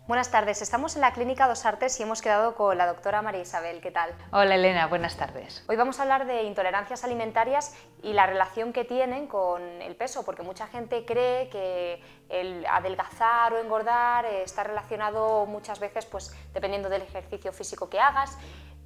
Buenas tardes, estamos en la Clínica Dos Artes y hemos quedado con la doctora María Isabel. ¿Qué tal? Hola Elena, buenas tardes. Hoy vamos a hablar de intolerancias alimentarias y la relación que tienen con el peso, porque mucha gente cree que el adelgazar o engordar está relacionado muchas veces, pues dependiendo del ejercicio físico que hagas,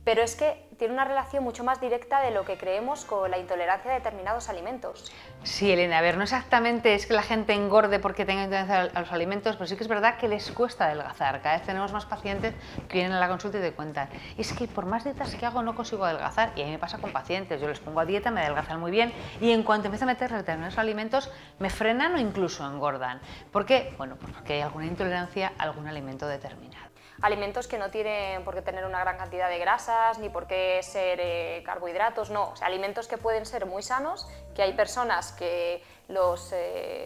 pero es que tiene una relación mucho más directa de lo que creemos con la intolerancia a determinados alimentos. Sí, Elena, a ver, no exactamente es que la gente engorde porque tenga intolerancia a los alimentos, pero sí que es verdad que les cuesta adelgazar. Cada vez tenemos más pacientes que vienen a la consulta y te cuentan, es que por más dietas que hago no consigo adelgazar, y a mí me pasa con pacientes, yo les pongo a dieta, me adelgazan muy bien, y en cuanto empiezo a meter determinados alimentos, me frenan o incluso engordan. ¿Por qué? Bueno, pues porque hay alguna intolerancia a algún alimento determinado. Alimentos que no tienen por qué tener una gran cantidad de grasas, ni por qué ser carbohidratos, no. O sea, alimentos que pueden ser muy sanos, que hay personas que los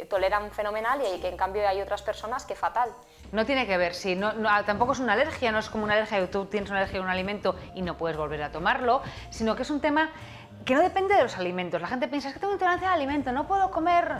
toleran fenomenal y que en cambio hay otras personas que fatal. No tiene que ver, sí, tampoco es una alergia, no es como una alergia que tú tienes una alergia a un alimento y no puedes volver a tomarlo, sino que es un tema que no depende de los alimentos. La gente piensa, es que tengo intolerancia al alimento, no puedo comer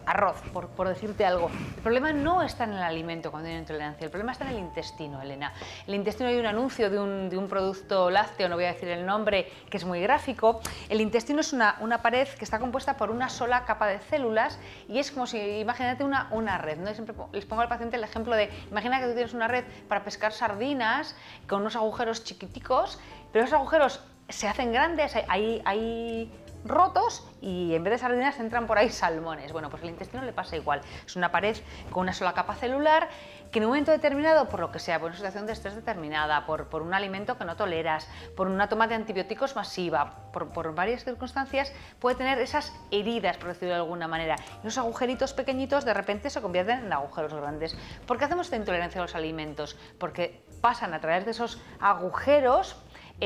arroz, por decirte algo. El problema no está en el alimento cuando hay una intolerancia, el problema está en el intestino, Elena. El intestino, hay un anuncio de un producto lácteo, no voy a decir el nombre, que es muy gráfico. El intestino es una pared que está compuesta por una sola capa de células y es como si, imagínate una red, ¿no? Yo siempre les pongo al paciente el ejemplo de, imagina que tú tienes una red para pescar sardinas con unos agujeros chiquiticos, pero esos agujeros se hacen grandes, hay rotos y en vez de sardinas entran por ahí salmones. Bueno, pues el intestino le pasa igual. Es una pared con una sola capa celular que en un momento determinado, por lo que sea, por una situación de estrés determinada, por un alimento que no toleras, por una toma de antibióticos masiva, por varias circunstancias, puede tener esas heridas, por decirlo de alguna manera. Y esos agujeritos pequeñitos de repente se convierten en agujeros grandes. ¿Por qué hacemos esta intolerancia a los alimentos? Porque pasan a través de esos agujeros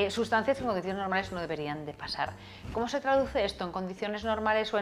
sustancias que en condiciones normales no deberían de pasar. ¿Cómo se traduce esto en condiciones normales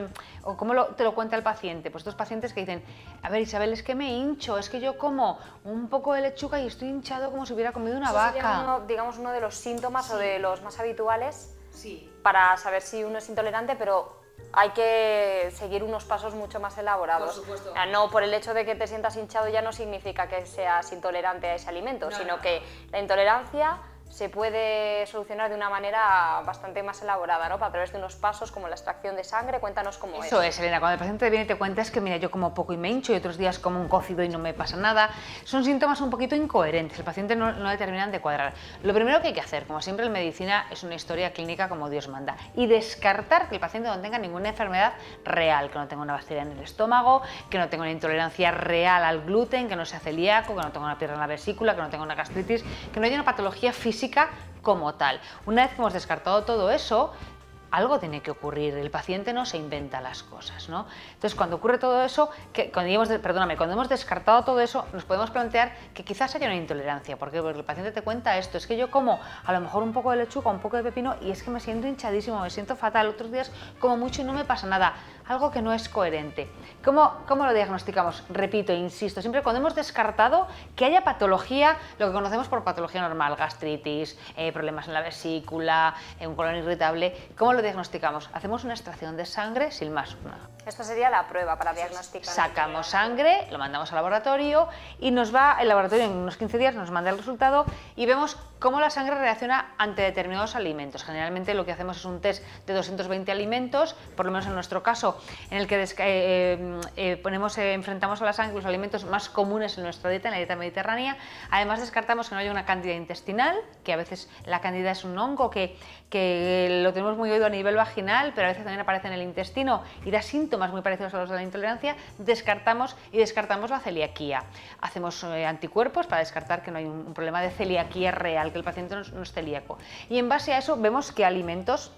o cómo te lo cuenta el paciente? Pues estos pacientes que dicen, a ver Isabel, es que me hincho, es que yo como un poco de lechuga y estoy hinchado como si hubiera comido una vaca. Digamos uno de los síntomas, sí, o de los más habituales, sí, para saber si uno es intolerante, pero hay que seguir unos pasos mucho más elaborados. Por supuesto. No por el hecho de que te sientas hinchado ya no significa que seas intolerante a ese alimento, sino que la intolerancia se puede solucionar de una manera bastante más elaborada, ¿no? A través de unos pasos como la extracción de sangre. Cuéntanos cómo es. Eso es, Elena, cuando el paciente te viene y te cuenta es que mira, yo como poco y me hincho y otros días como un cocido y no me pasa nada. Son síntomas un poquito incoherentes, el paciente no determinan de cuadrar. Lo primero que hay que hacer, como siempre en medicina, es una historia clínica como Dios manda y descartar que el paciente no tenga ninguna enfermedad real, que no tenga una bacteria en el estómago, que no tenga una intolerancia real al gluten, que no sea celíaco, que no tenga una piedra en la vesícula, que no tenga una gastritis, que no haya una patología física como tal. Una vez que hemos descartado todo eso, algo tiene que ocurrir, el paciente no se inventa las cosas, ¿no? Entonces, cuando ocurre todo eso, cuando hemos descartado todo eso, nos podemos plantear que quizás haya una intolerancia. ¿Por qué? Porque el paciente te cuenta esto, es que yo como a lo mejor un poco de lechuga, un poco de pepino y es que me siento hinchadísimo, me siento fatal, otros días como mucho y no me pasa nada, algo que no es coherente. ¿Cómo lo diagnosticamos? Repito, insisto, siempre cuando hemos descartado que haya patología, lo que conocemos por patología normal, gastritis, problemas en la vesícula, un colon irritable, ¿cómo lo diagnosticamos? Hacemos una extracción de sangre sin más. Esta sería la prueba para diagnosticar. Sacamos sangre, lo mandamos al laboratorio y el laboratorio en unos 15 días nos manda el resultado y vemos cómo la sangre reacciona ante determinados alimentos. Generalmente lo que hacemos es un test de 220 alimentos, por lo menos en nuestro caso, en el que enfrentamos a la sangre los alimentos más comunes en nuestra dieta, en la dieta mediterránea. Además descartamos que no haya una cándida intestinal, que a veces la cándida es un hongo que lo tenemos muy oído a nivel vaginal, pero a veces también aparece en el intestino y da síntomas muy parecidos a los de la intolerancia. Descartamos la celiaquía. Hacemos anticuerpos para descartar que no hay un problema de celiaquía real, que el paciente no es celíaco. Y en base a eso vemos qué alimentos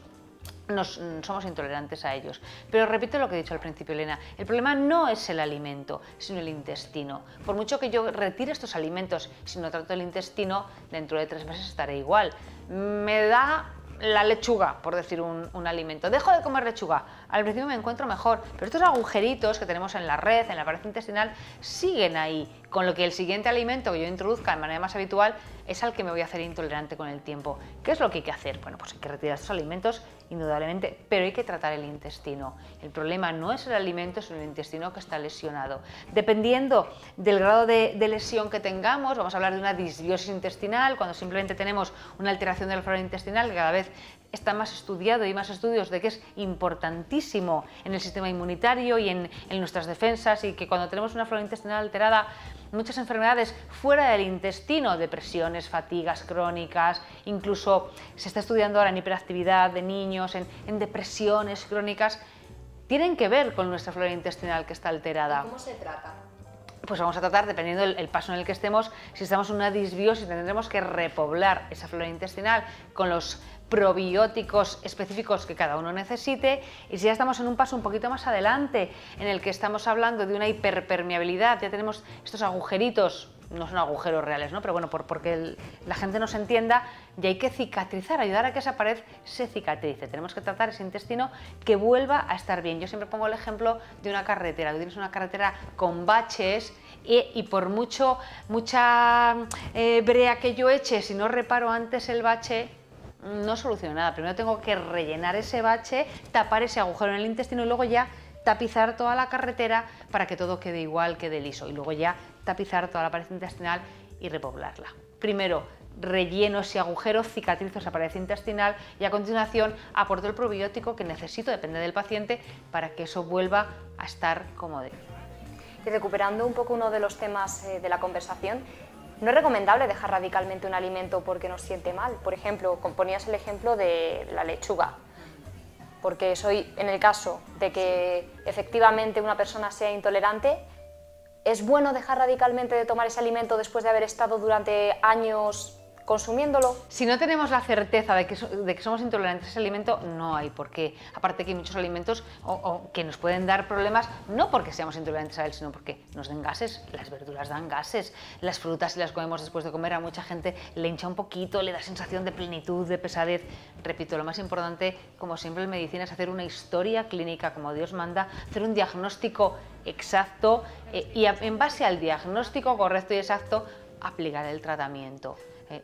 somos intolerantes a ellos. Pero repito lo que he dicho al principio, Elena, el problema no es el alimento, sino el intestino. Por mucho que yo retire estos alimentos, si no trato el intestino, dentro de 3 meses estaré igual. Me da la lechuga, por decir un alimento. Dejo de comer lechuga. al principio me encuentro mejor, pero estos agujeritos que tenemos en la red, en la pared intestinal, siguen ahí, con lo que el siguiente alimento que yo introduzca de manera más habitual es al que me voy a hacer intolerante con el tiempo. ¿Qué es lo que hay que hacer? Bueno, pues hay que retirar estos alimentos, indudablemente, pero hay que tratar el intestino. El problema no es el alimento, sino el intestino que está lesionado. Dependiendo del grado de lesión que tengamos, vamos a hablar de una disbiosis intestinal, cuando simplemente tenemos una alteración de la flora intestinal, que cada vez está más estudiado y más estudios de que es importantísimo en el sistema inmunitario y en nuestras defensas, y que cuando tenemos una flora intestinal alterada, muchas enfermedades fuera del intestino, depresiones, fatigas crónicas, incluso se está estudiando ahora en hiperactividad de niños, en depresiones crónicas, tienen que ver con nuestra flora intestinal que está alterada. ¿Cómo se trata? Pues vamos a tratar, dependiendo del paso en el que estemos, si estamos en una disbiosis tendremos que repoblar esa flora intestinal con los probióticos específicos que cada uno necesite, y si ya estamos en un paso un poquito más adelante en el que estamos hablando de una hiperpermeabilidad, ya tenemos estos agujeritos, no son agujeros reales, ¿no? Pero bueno, porque la gente nos entienda, ya hay que cicatrizar, ayudar a que esa pared se cicatrice. Tenemos que tratar ese intestino que vuelva a estar bien. Yo siempre pongo el ejemplo de una carretera. Tú tienes una carretera con baches y por mucha brea que yo eche, si no reparo antes el bache, no soluciono nada. Primero tengo que rellenar ese bache, tapar ese agujero en el intestino y luego ya tapizar toda la carretera para que todo quede igual, quede liso, y luego ya tapizar toda la pared intestinal y repoblarla. Primero relleno ese agujero, cicatrizo esa pared intestinal y a continuación aporto el probiótico que necesito, depende del paciente, para que eso vuelva a estar como debe. Y recuperando un poco uno de los temas de la conversación, no es recomendable dejar radicalmente un alimento porque nos siente mal. Por ejemplo, ponías el ejemplo de la lechuga, porque en el caso de que efectivamente una persona sea intolerante, ¿es bueno dejar radicalmente de tomar ese alimento después de haber estado durante años consumiéndolo? Si no tenemos la certeza de que somos intolerantes a ese alimento, no hay por qué. Aparte que hay muchos alimentos que nos pueden dar problemas, no porque seamos intolerantes a él, sino porque nos den gases. Las verduras dan gases, las frutas, si las comemos después de comer, a mucha gente le hincha un poquito, le da sensación de plenitud, de pesadez. Repito, lo más importante, como siempre en medicina, es hacer una historia clínica como Dios manda, hacer un diagnóstico exacto y en base al diagnóstico correcto y exacto, aplicar el tratamiento.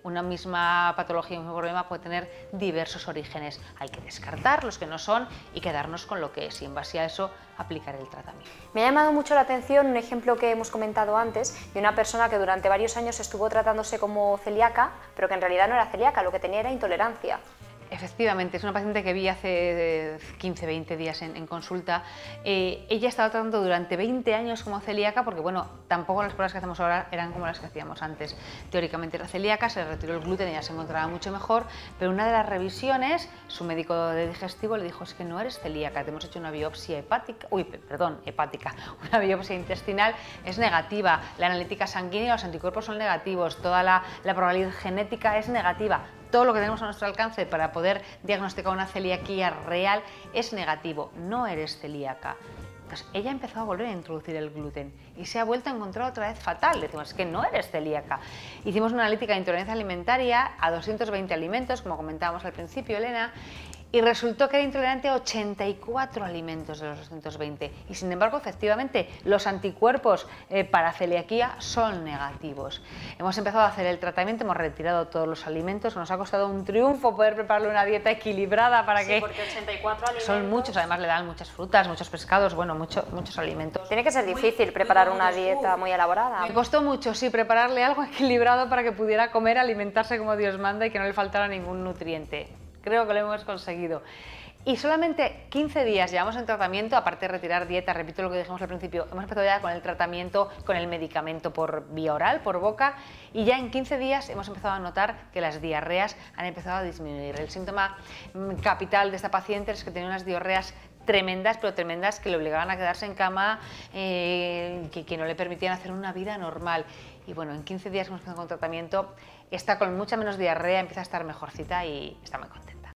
Una misma patología, un mismo problema puede tener diversos orígenes. Hay que descartar los que no son y quedarnos con lo que es, y en base a eso aplicar el tratamiento. Me ha llamado mucho la atención un ejemplo que hemos comentado antes de una persona que durante varios años estuvo tratándose como celíaca, pero que en realidad no era celíaca, lo que tenía era intolerancia. Efectivamente, es una paciente que vi hace 15-20 días en consulta. Ella estaba tratando durante 20 años como celíaca porque, bueno, tampoco las pruebas que hacemos ahora eran como las que hacíamos antes. Teóricamente era celíaca, se le retiró el gluten y ya se encontraba mucho mejor, pero una de las revisiones, su médico de digestivo le dijo: es que no eres celíaca, te hemos hecho una biopsia hepática, una biopsia intestinal, es negativa, la analítica sanguínea, los anticuerpos son negativos, toda la probabilidad genética es negativa. Todo lo que tenemos a nuestro alcance para poder diagnosticar una celiaquía real es negativo, no eres celíaca. Entonces ella empezó a volver a introducir el gluten y se ha vuelto a encontrar otra vez fatal. Decimos: es que no eres celíaca. Hicimos una analítica de intolerancia alimentaria a 220 alimentos, como comentábamos al principio, Elena, y resultó que era intolerante a 84 alimentos de los 220, y sin embargo, efectivamente, los anticuerpos para celiaquía son negativos. Hemos empezado a hacer el tratamiento, hemos retirado todos los alimentos, nos ha costado un triunfo poder prepararle una dieta equilibrada para que... porque 84 alimentos... Son muchos, además le dan muchas frutas, muchos pescados, bueno, muchos alimentos. Tiene que ser difícil preparar una dieta muy elaborada. Me costó mucho, sí, prepararle algo equilibrado para que pudiera comer, alimentarse como Dios manda y que no le faltara ningún nutriente. Creo que lo hemos conseguido. Y solamente 15 días llevamos en tratamiento, aparte de retirar dieta, repito lo que dijimos al principio, hemos empezado ya con el tratamiento, con el medicamento por vía oral, por boca, y ya en 15 días hemos empezado a notar que las diarreas han empezado a disminuir. El síntoma capital de esta paciente es que tenía unas diarreas tremendas, pero tremendas, que le obligaban a quedarse en cama, que no le permitían hacer una vida normal. Y bueno, en 15 días hemos empezado con tratamiento, está con mucha menos diarrea, empieza a estar mejorcita y está muy contenta.